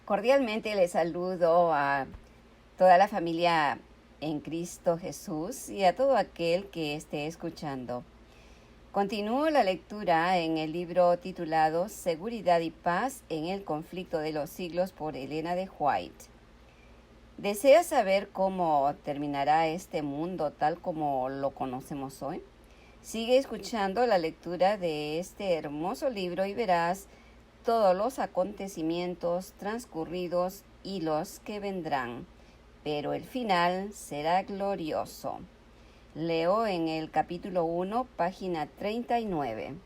Cordialmente les saludo a toda la familia en Cristo Jesús y a todo aquel que esté escuchando. Continúo la lectura en el libro titulado Seguridad y Paz en el Conflicto de los Siglos por Elena de White. ¿Deseas saber cómo terminará este mundo tal como lo conocemos hoy? Sigue escuchando la lectura de este hermoso libro y verás todos los acontecimientos transcurridos y los que vendrán, pero el final será glorioso. Leo en el capítulo 1, página 39.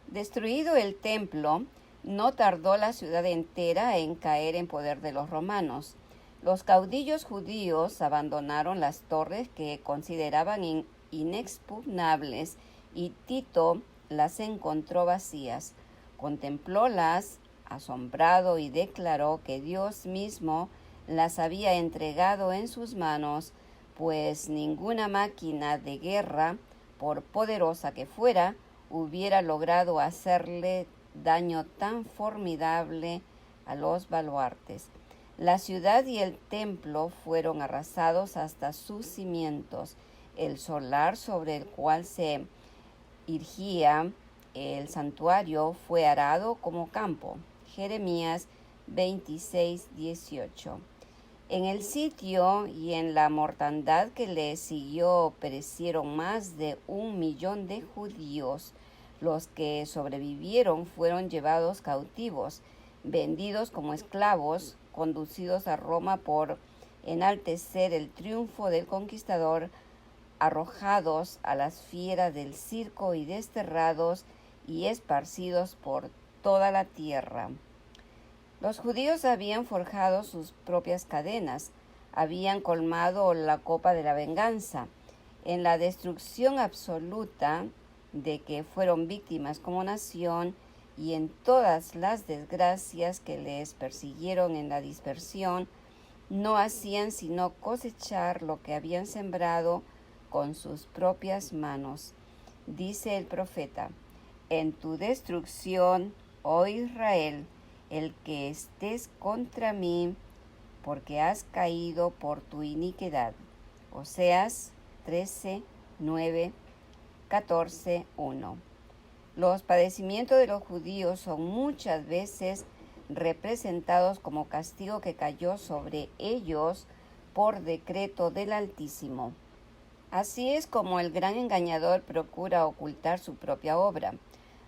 Destruido el templo, no tardó la ciudad entera en caer en poder de los romanos. Los caudillos judíos abandonaron las torres que consideraban inexpugnables y Tito las encontró vacías. Contemplólas asombrado y declaró que Dios mismo las había entregado en sus manos, pues ninguna máquina de guerra, por poderosa que fuera, hubiera logrado hacerle daño tan formidable a los baluartes. La ciudad y el templo fueron arrasados hasta sus cimientos. El solar sobre el cual se erigía el santuario fue arado como campo. Jeremías 26:18. En el sitio y en la mortandad que le siguió perecieron más de 1 millón de judíos. Los que sobrevivieron fueron llevados cautivos, vendidos como esclavos, conducidos a Roma por enaltecer el triunfo del conquistador, arrojados a las fieras del circo y desterrados y esparcidos por toda la tierra. Los judíos habían forjado sus propias cadenas, habían colmado la copa de la venganza. En la destrucción absoluta de que fueron víctimas como nación y en todas las desgracias que les persiguieron en la dispersión, no hacían sino cosechar lo que habían sembrado con sus propias manos. Dice el profeta: en tu destrucción, oh Israel, el que estés contra mí, porque has caído por tu iniquidad. Oseas 13:9, 14:1. Los padecimientos de los judíos son muchas veces representados como castigo que cayó sobre ellos por decreto del Altísimo. Así es como el gran engañador procura ocultar su propia obra.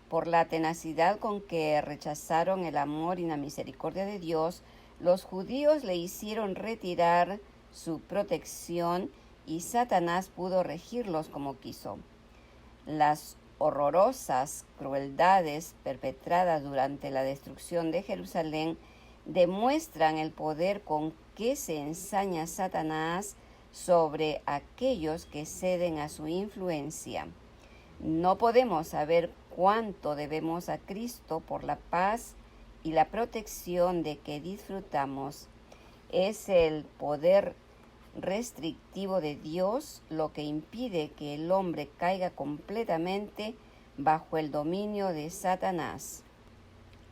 Por la tenacidad con que rechazaron el amor y la misericordia de Dios, los judíos le hicieron retirar su protección y Satanás pudo regirlos como quiso. Las horrorosas crueldades perpetradas durante la destrucción de Jerusalén demuestran el poder con que se ensaña Satanás sobre aquellos que ceden a su influencia. No podemos saber cuánto debemos a Cristo por la paz y la protección de que disfrutamos. Es el poder restrictivo de Dios lo que impide que el hombre caiga completamente bajo el dominio de Satanás.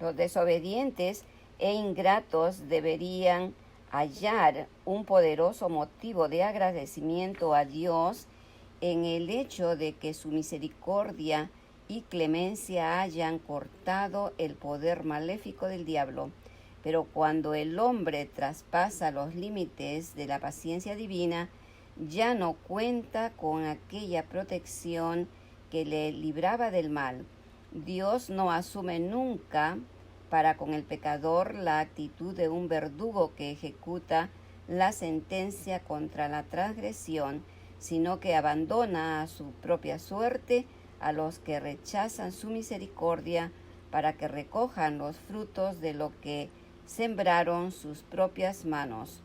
Los desobedientes e ingratos deberían hallar un poderoso motivo de agradecimiento a Dios en el hecho de que su misericordia y clemencia hayan cortado el poder maléfico del diablo. Pero cuando el hombre traspasa los límites de la paciencia divina, ya no cuenta con aquella protección que le libraba del mal. Dios no asume nunca para con el pecador la actitud de un verdugo que ejecuta la sentencia contra la transgresión, sino que abandona a su propia suerte a los que rechazan su misericordia para que recojan los frutos de lo que sembraron sus propias manos.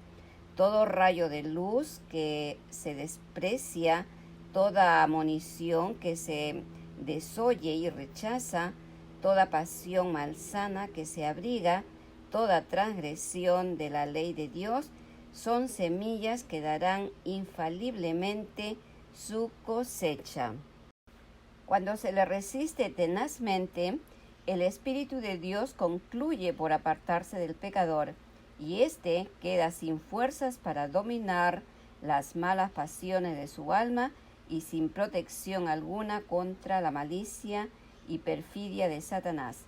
Todo rayo de luz que se desprecia, toda admonición que se desoye y rechaza, toda pasión malsana que se abriga, toda transgresión de la ley de Dios, son semillas que darán infaliblemente su cosecha. Cuando se le resiste tenazmente, el Espíritu de Dios concluye por apartarse del pecador, y éste queda sin fuerzas para dominar las malas pasiones de su alma y sin protección alguna contra la malicia y perfidia de Satanás.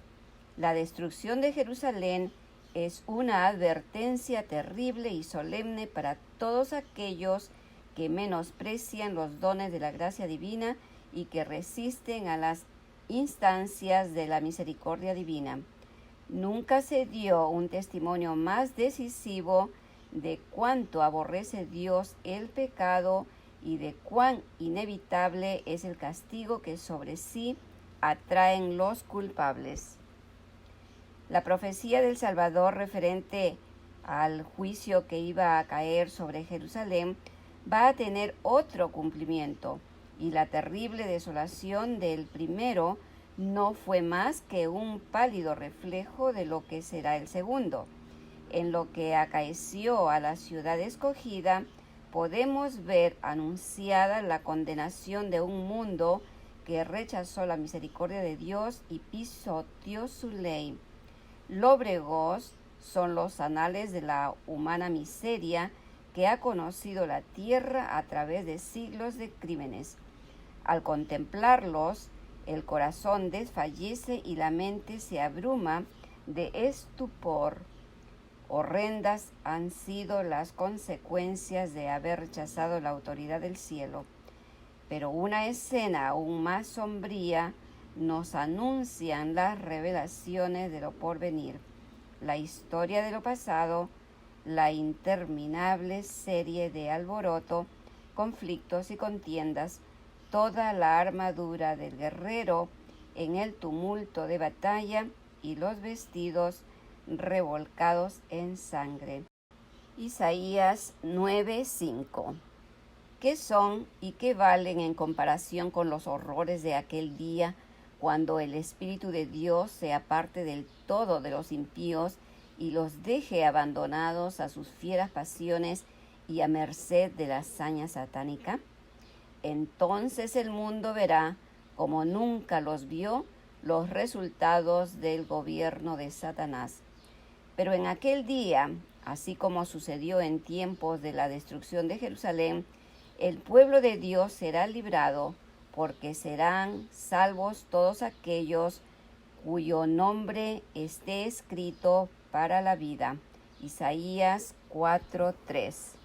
La destrucción de Jerusalén es una advertencia terrible y solemne para todos aquellos que menosprecian los dones de la gracia divina y que resisten a las instancias de la misericordia divina. Nunca se dio un testimonio más decisivo de cuánto aborrece Dios el pecado y de cuán inevitable es el castigo que sobre sí atraen los culpables. La profecía del Salvador referente al juicio que iba a caer sobre Jerusalén va a tener otro cumplimiento, y la terrible desolación del primero no fue más que un pálido reflejo de lo que será el segundo. En lo que acaeció a la ciudad escogida, podemos ver anunciada la condenación de un mundo que rechazó la misericordia de Dios y pisoteó su ley. Lóbregos son los anales de la humana miseria que ha conocido la tierra a través de siglos de crímenes. Al contemplarlos, el corazón desfallece y la mente se abruma de estupor. Horrendas han sido las consecuencias de haber rechazado la autoridad del cielo. Pero una escena aún más sombría nos anuncian las revelaciones de lo porvenir, la historia de lo pasado, la interminable serie de alboroto, conflictos y contiendas, toda la armadura del guerrero en el tumulto de batalla y los vestidos revolcados en sangre. Isaías 9:5. ¿Qué son y qué valen en comparación con los horrores de aquel día cuando el Espíritu de Dios se aparte del todo de los impíos y los deje abandonados a sus fieras pasiones y a merced de la hazaña satánica? Entonces el mundo verá, como nunca los vio, los resultados del gobierno de Satanás. Pero en aquel día, así como sucedió en tiempos de la destrucción de Jerusalén, el pueblo de Dios será librado, porque serán salvos todos aquellos cuyo nombre esté escrito para la vida. Isaías 4:3.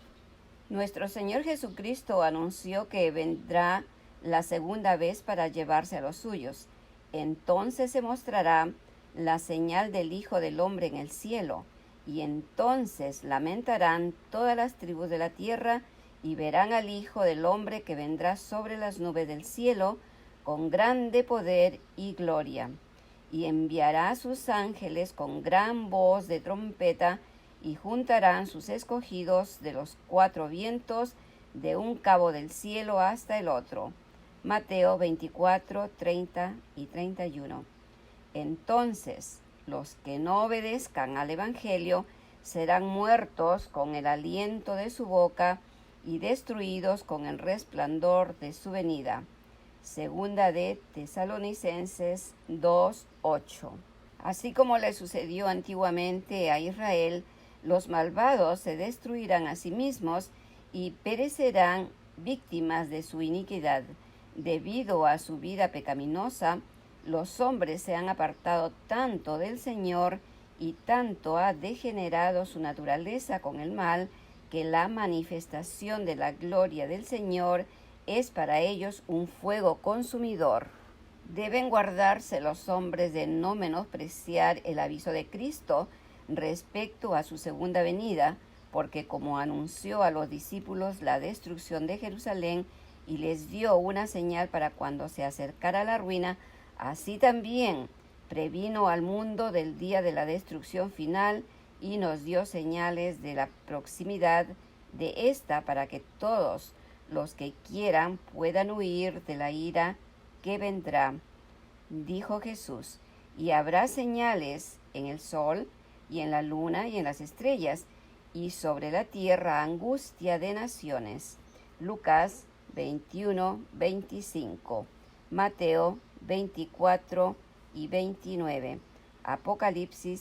Nuestro Señor Jesucristo anunció que vendrá la segunda vez para llevarse a los suyos. Entonces se mostrará la señal del Hijo del Hombre en el cielo, y entonces lamentarán todas las tribus de la tierra y verán al Hijo del Hombre que vendrá sobre las nubes del cielo con grande poder y gloria, y enviará a sus ángeles con gran voz de trompeta, y juntarán sus escogidos de los cuatro vientos, de un cabo del cielo hasta el otro. Mateo 24, 30 y 31. Entonces, los que no obedezcan al Evangelio serán muertos con el aliento de su boca y destruidos con el resplandor de su venida. Segunda de Tesalonicenses 2:8. Así como le sucedió antiguamente a Israel, los malvados se destruirán a sí mismos y perecerán víctimas de su iniquidad. Debido a su vida pecaminosa, los hombres se han apartado tanto del Señor y tanto ha degenerado su naturaleza con el mal, que la manifestación de la gloria del Señor es para ellos un fuego consumidor. Deben guardarse los hombres de no menospreciar el aviso de Cristo respecto a su segunda venida, porque como anunció a los discípulos la destrucción de Jerusalén y les dio una señal para cuando se acercara la ruina, así también previno al mundo del día de la destrucción final y nos dio señales de la proximidad de esta para que todos los que quieran puedan huir de la ira que vendrá. Dijo Jesús: y habrá señales en el sol y en la luna y en las estrellas, y sobre la tierra angustia de naciones. Lucas 21-25, Mateo 24 y 29, Apocalipsis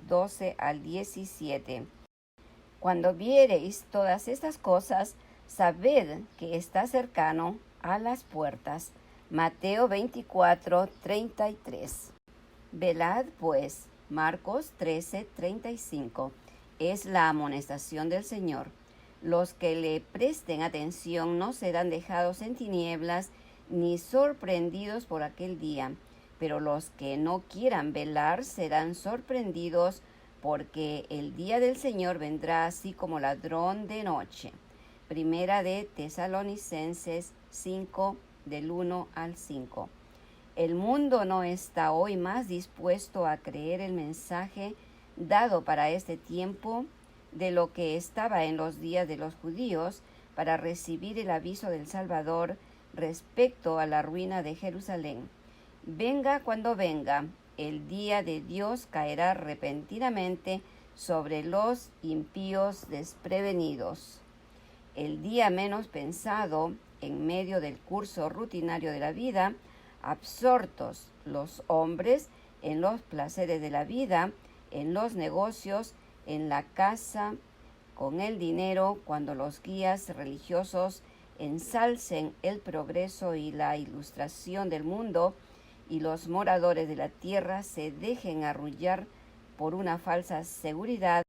6:12-17. Cuando viereis todas estas cosas, sabed que está cercano a las puertas. Mateo 24:33. Velad pues, Marcos 13:35, es la amonestación del Señor. Los que le presten atención no serán dejados en tinieblas ni sorprendidos por aquel día, pero los que no quieran velar serán sorprendidos, porque el día del Señor vendrá así como ladrón de noche. Primera de Tesalonicenses 5, del 1 al 5. El mundo no está hoy más dispuesto a creer el mensaje dado para este tiempo de lo que estaba en los días de los judíos para recibir el aviso del Salvador respecto a la ruina de Jerusalén. Venga cuando venga, el día de Dios caerá repentinamente sobre los impíos desprevenidos. El día menos pensado, en medio del curso rutinario de la vida, absortos los hombres en los placeres de la vida, en los negocios, en la casa, con el dinero, cuando los guías religiosos ensalcen el progreso y la ilustración del mundo, y los moradores de la tierra se dejen arrullar por una falsa seguridad.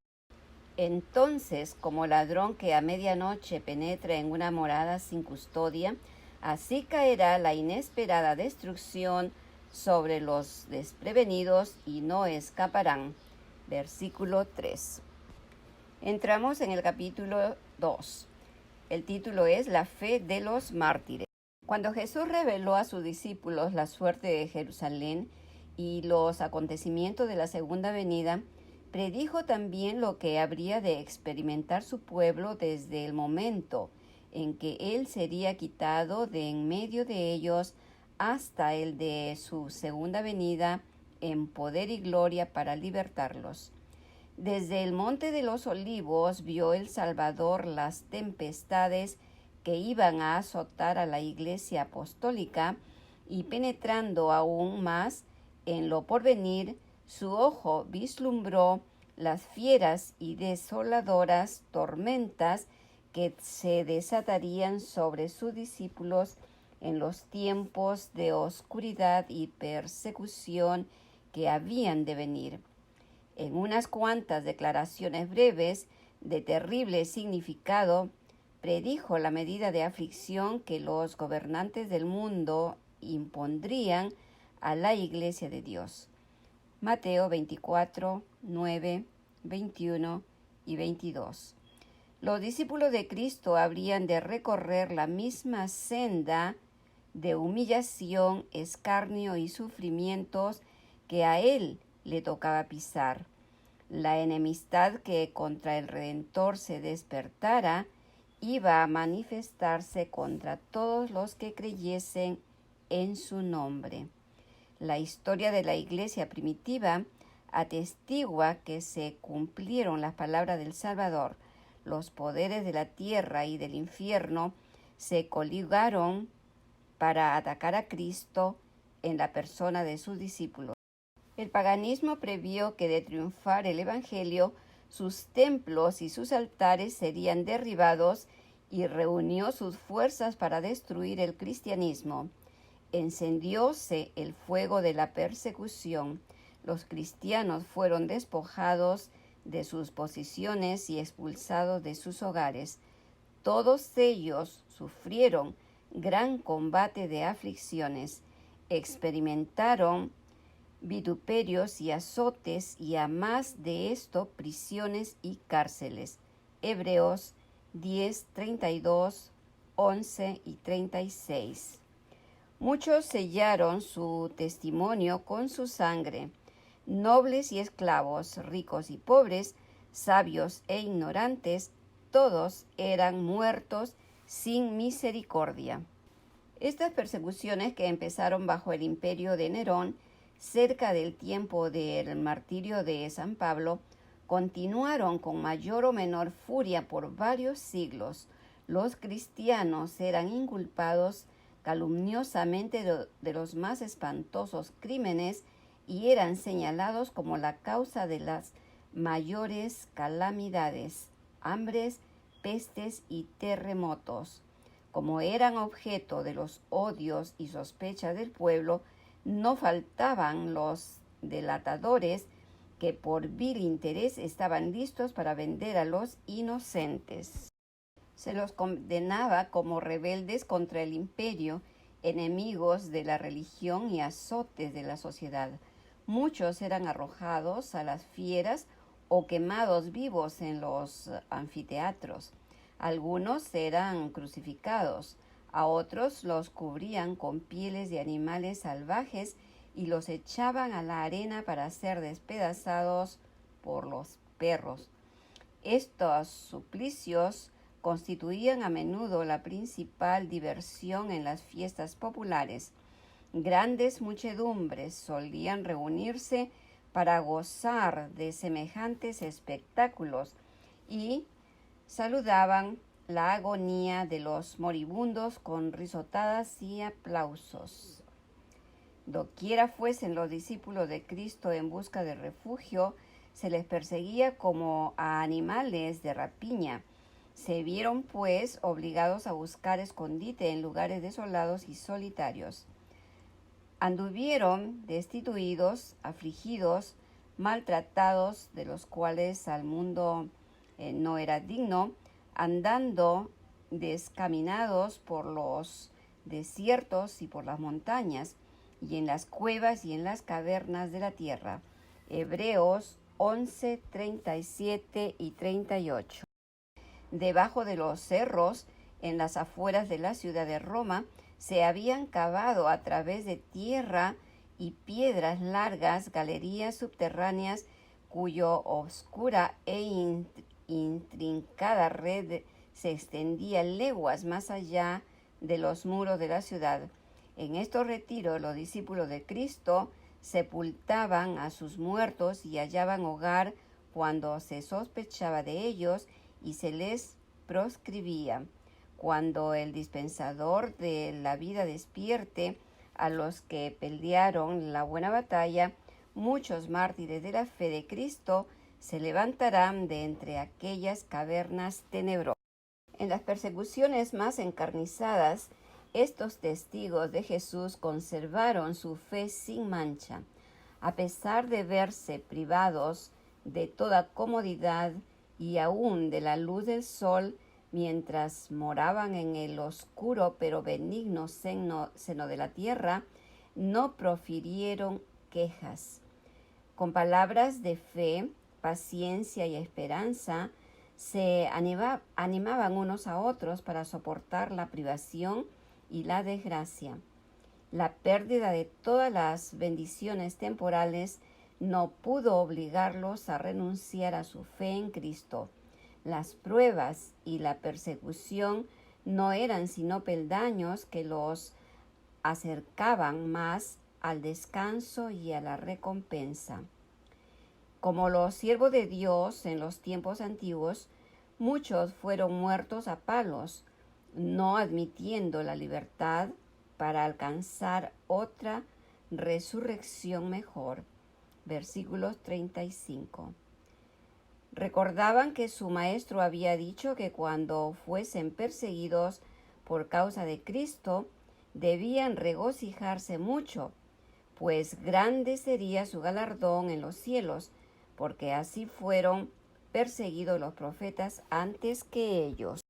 Entonces, como ladrón que a medianoche penetra en una morada sin custodia, así caerá la inesperada destrucción sobre los desprevenidos y no escaparán. Versículo 3. Entramos en el capítulo 2. El título es La fe de los mártires. Cuando Jesús reveló a sus discípulos la suerte de Jerusalén y los acontecimientos de la segunda venida, predijo también lo que habría de experimentar su pueblo desde el momento en que Él sería quitado de en medio de ellos hasta el de su segunda venida en poder y gloria para libertarlos. Desde el monte de los olivos vio el Salvador las tempestades que iban a azotar a la iglesia apostólica, y penetrando aún más en lo porvenir, su ojo vislumbró las fieras y desoladoras tormentas que se desatarían sobre sus discípulos en los tiempos de oscuridad y persecución que habían de venir. En unas cuantas declaraciones breves de terrible significado, predijo la medida de aflicción que los gobernantes del mundo impondrían a la Iglesia de Dios. Mateo 24, 9, 21 y 22. Los discípulos de Cristo habrían de recorrer la misma senda de humillación, escarnio y sufrimientos que a Él le tocaba pisar. La enemistad que contra el Redentor se despertara iba a manifestarse contra todos los que creyesen en su nombre. La historia de la iglesia primitiva atestigua que se cumplieron las palabras del Salvador. Los poderes de la tierra y del infierno se coligaron para atacar a Cristo en la persona de sus discípulos. El paganismo previó que de triunfar el Evangelio, sus templos y sus altares serían derribados, y reunió sus fuerzas para destruir el cristianismo. Encendióse el fuego de la persecución. Los cristianos fueron despojados de sus posiciones y expulsados de sus hogares. Todos ellos sufrieron gran combate de aflicciones, experimentaron vituperios y azotes, y a más de esto prisiones y cárceles. Hebreos 10, 32, 11 y 36. Muchos sellaron su testimonio con su sangre, nobles y esclavos, ricos y pobres, sabios e ignorantes, todos eran muertos sin misericordia. Estas persecuciones, que empezaron bajo el imperio de Nerón, cerca del tiempo del martirio de San Pablo, continuaron con mayor o menor furia por varios siglos. Los cristianos eran inculpados calumniosamente de los más espantosos crímenes y eran señalados como la causa de las mayores calamidades, hambres, pestes y terremotos. Como eran objeto de los odios y sospechas del pueblo, no faltaban los delatadores que por vil interés estaban listos para vender a los inocentes. Se los condenaba como rebeldes contra el imperio, enemigos de la religión y azotes de la sociedad. Muchos eran arrojados a las fieras o quemados vivos en los anfiteatros. Algunos eran crucificados, a otros los cubrían con pieles de animales salvajes y los echaban a la arena para ser despedazados por los perros. Estos suplicios constituían a menudo la principal diversión en las fiestas populares. Grandes muchedumbres solían reunirse para gozar de semejantes espectáculos y saludaban la agonía de los moribundos con risotadas y aplausos. Doquiera fuesen los discípulos de Cristo en busca de refugio, se les perseguía como a animales de rapiña. Se vieron, pues, obligados a buscar escondite en lugares desolados y solitarios. Anduvieron destituidos, afligidos, maltratados, de los cuales al mundo no era digno, andando descaminados por los desiertos y por las montañas, y en las cuevas y en las cavernas de la tierra. Hebreos 11, 37 y 38. Debajo de los cerros, en las afueras de la ciudad de Roma, se habían cavado a través de tierra y piedras largas galerías subterráneas cuyo oscura e intrincada red se extendía leguas más allá de los muros de la ciudad. En estos retiros los discípulos de Cristo sepultaban a sus muertos y hallaban hogar cuando se sospechaba de ellos y se les proscribía. Cuando el dispensador de la vida despierte a los que pelearon la buena batalla, muchos mártires de la fe de Cristo se levantarán de entre aquellas cavernas tenebrosas. En las persecuciones más encarnizadas, estos testigos de Jesús conservaron su fe sin mancha, a pesar de verse privados de toda comodidad y aún de la luz del sol, mientras moraban en el oscuro pero benigno seno de la tierra, no profirieron quejas. Con palabras de fe, paciencia y esperanza, se animaban unos a otros para soportar la privación y la desgracia. La pérdida de todas las bendiciones temporales no pudo obligarlos a renunciar a su fe en Cristo. Las pruebas y la persecución no eran sino peldaños que los acercaban más al descanso y a la recompensa. Como los siervos de Dios en los tiempos antiguos, muchos fueron muertos a palos, no admitiendo la libertad para alcanzar otra resurrección mejor. Versículos 35. Recordaban que su maestro había dicho que cuando fuesen perseguidos por causa de Cristo, debían regocijarse mucho, pues grande sería su galardón en los cielos, porque así fueron perseguidos los profetas antes que ellos.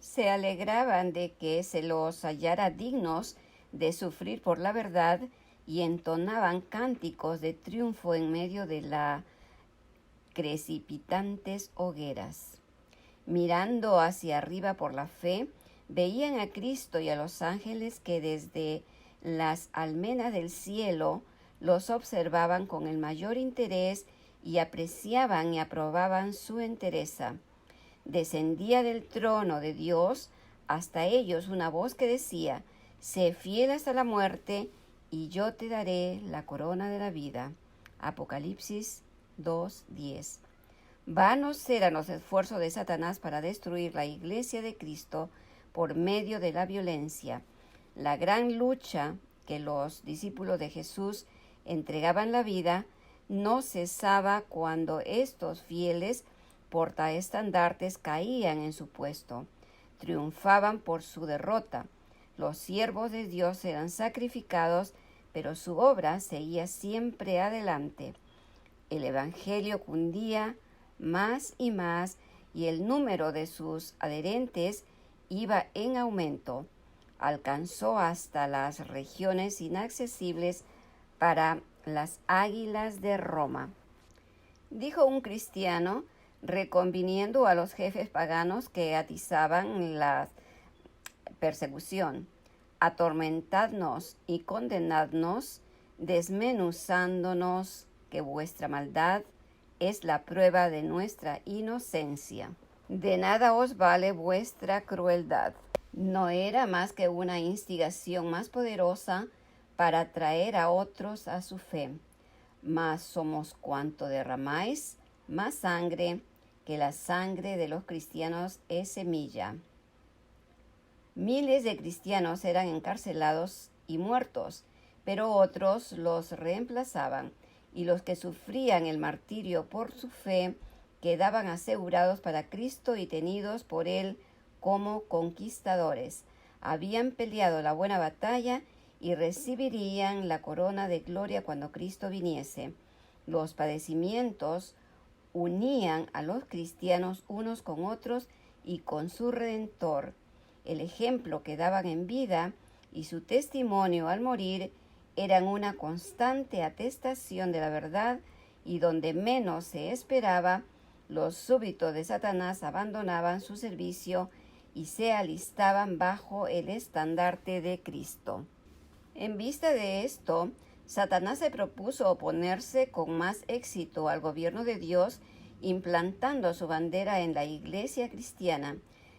Se alegraban de que se los hallara dignos de sufrir por la verdad y entonaban cánticos de triunfo en medio de las crecipitantes hogueras. Mirando hacia arriba por la fe, veían a Cristo y a los ángeles que desde las almenas del cielo los observaban con el mayor interés y apreciaban y aprobaban su entereza. Descendía del trono de Dios hasta ellos una voz que decía: sé fiel hasta la muerte, y yo te daré la corona de la vida. Apocalipsis 2:10. Vanos eran los esfuerzos de Satanás para destruir la iglesia de Cristo por medio de la violencia. La gran lucha que los discípulos de Jesús entregaban la vida no cesaba cuando estos fieles portaestandartes caían en su puesto. Triunfaban por su derrota. Los siervos de Dios eran sacrificados, pero su obra seguía siempre adelante. El evangelio cundía más y más, y el número de sus adherentes iba en aumento. Alcanzó hasta las regiones inaccesibles para las águilas de Roma. Dijo un cristiano, reconviniendo a los jefes paganos que atizaban la persecución: atormentadnos y condenadnos, desmenuzándonos, que vuestra maldad es la prueba de nuestra inocencia. De nada os vale vuestra crueldad. No era más que una instigación más poderosa para atraer a otros a su fe. Mas somos cuanto derramáis más sangre, que la sangre de los cristianos es semilla. Miles de cristianos eran encarcelados y muertos, pero otros los reemplazaban, y los que sufrían el martirio por su fe quedaban asegurados para Cristo y tenidos por Él como conquistadores. Habían peleado la buena batalla y recibirían la corona de gloria cuando Cristo viniese. Los padecimientos unían a los cristianos unos con otros y con su Redentor. El ejemplo que daban en vida y su testimonio al morir eran una constante atestación de la verdad, y donde menos se esperaba, los súbditos de Satanás abandonaban su servicio y se alistaban bajo el estandarte de Cristo. En vista de esto, Satanás se propuso oponerse con más éxito al gobierno de Dios, implantando su bandera en la iglesia cristiana.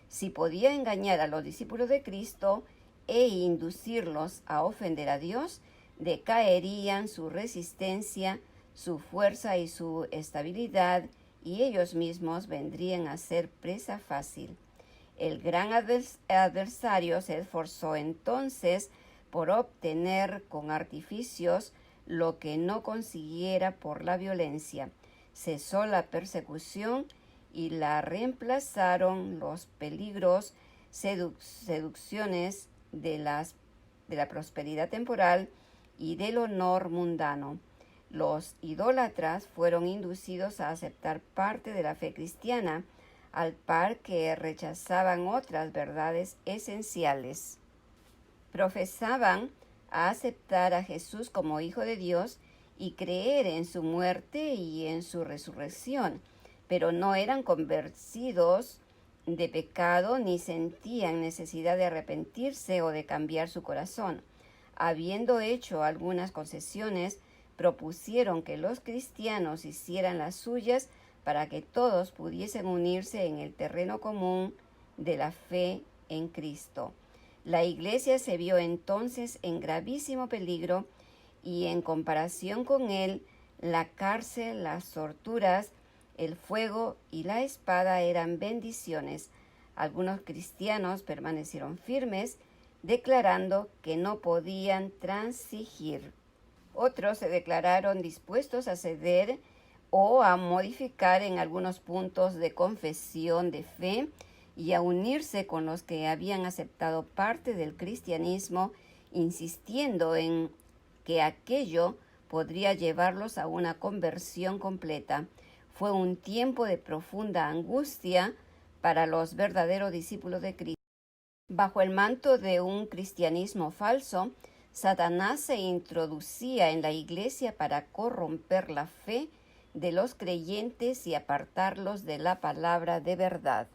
Si podía engañar a los discípulos de Cristo e inducirlos a ofender a Dios, decaerían su resistencia, su fuerza y su estabilidad, y ellos mismos vendrían a ser presa fácil. El gran adversario se esforzó entonces por obtener con artificios lo que no consiguiera por la violencia. Cesó la persecución y la reemplazaron los peligros, seducciones de la prosperidad temporal y del honor mundano. Los idólatras fueron inducidos a aceptar parte de la fe cristiana, al par que rechazaban otras verdades esenciales. Profesaban aceptar a Jesús como Hijo de Dios y creer en su muerte y en su resurrección, pero no eran convencidos de pecado ni sentían necesidad de arrepentirse o de cambiar su corazón. Habiendo hecho algunas concesiones, propusieron que los cristianos hicieran las suyas para que todos pudiesen unirse en el terreno común de la fe en Cristo. La iglesia se vio entonces en gravísimo peligro, y en comparación con él, la cárcel, las torturas, el fuego y la espada eran bendiciones. Algunos cristianos permanecieron firmes, declarando que no podían transigir. Otros se declararon dispuestos a ceder o a modificar en algunos puntos de confesión de fe y a unirse con los que habían aceptado parte del cristianismo, insistiendo en que aquello podría llevarlos a una conversión completa. Fue un tiempo de profunda angustia para los verdaderos discípulos de Cristo. Bajo el manto de un cristianismo falso, Satanás se introducía en la iglesia para corromper la fe de los creyentes y apartarlos de la palabra de verdad.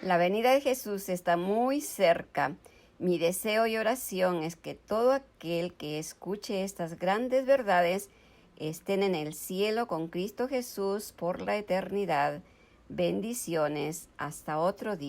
La venida de Jesús está muy cerca. Mi deseo y oración es que todo aquel que escuche estas grandes verdades estén en el cielo con Cristo Jesús por la eternidad. Bendiciones. Hasta otro día.